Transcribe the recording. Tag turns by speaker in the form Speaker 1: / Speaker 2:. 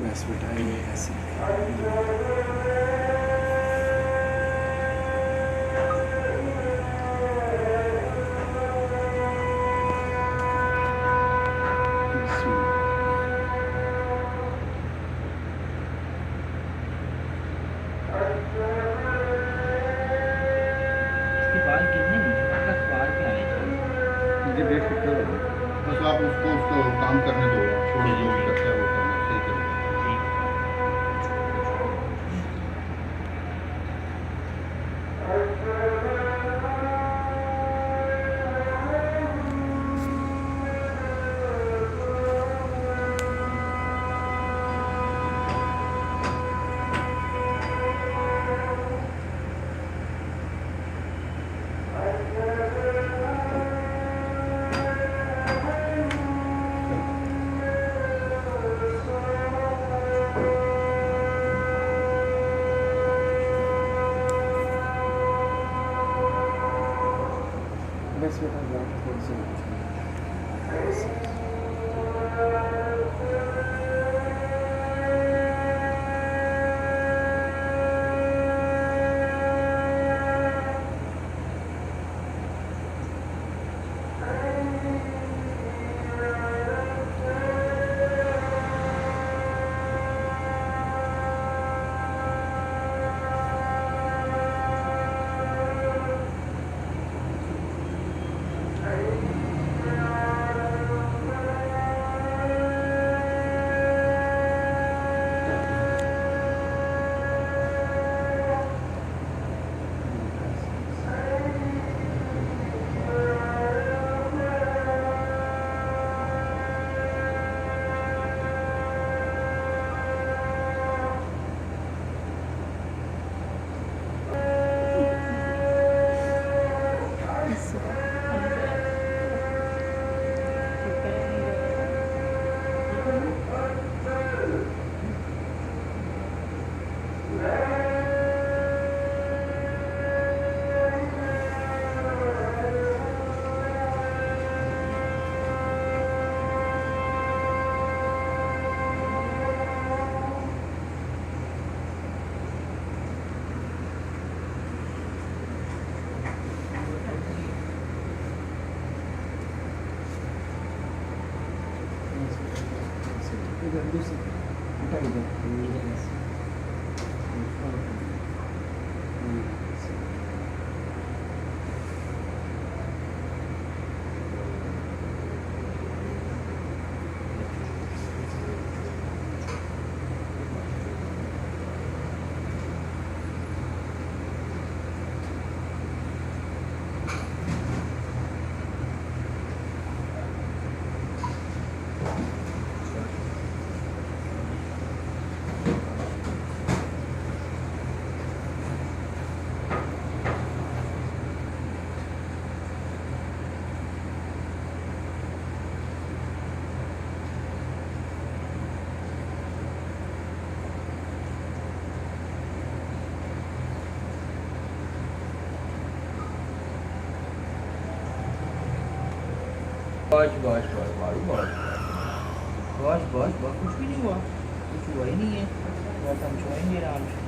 Speaker 1: बस बेटा ये ऐसे
Speaker 2: इसके बाल गिरने नहीं चाहिए, बस बाल पे आने चाहिए।
Speaker 3: मुझे बेफिक्र हो बस आप उसको काम करने दो, छोड़ो जो भी करता है वो करना सही करेगा।
Speaker 2: ठीक।
Speaker 1: बस बेटा जाओ थोड़ी सी इधर दूसरी बेटा इधर ऐसे
Speaker 2: बस बस बस मारू बस बस बस बस कुछ भी नहीं हुआ, कुछ हुआ ही नहीं है, बस हम सोएंगे आराम से।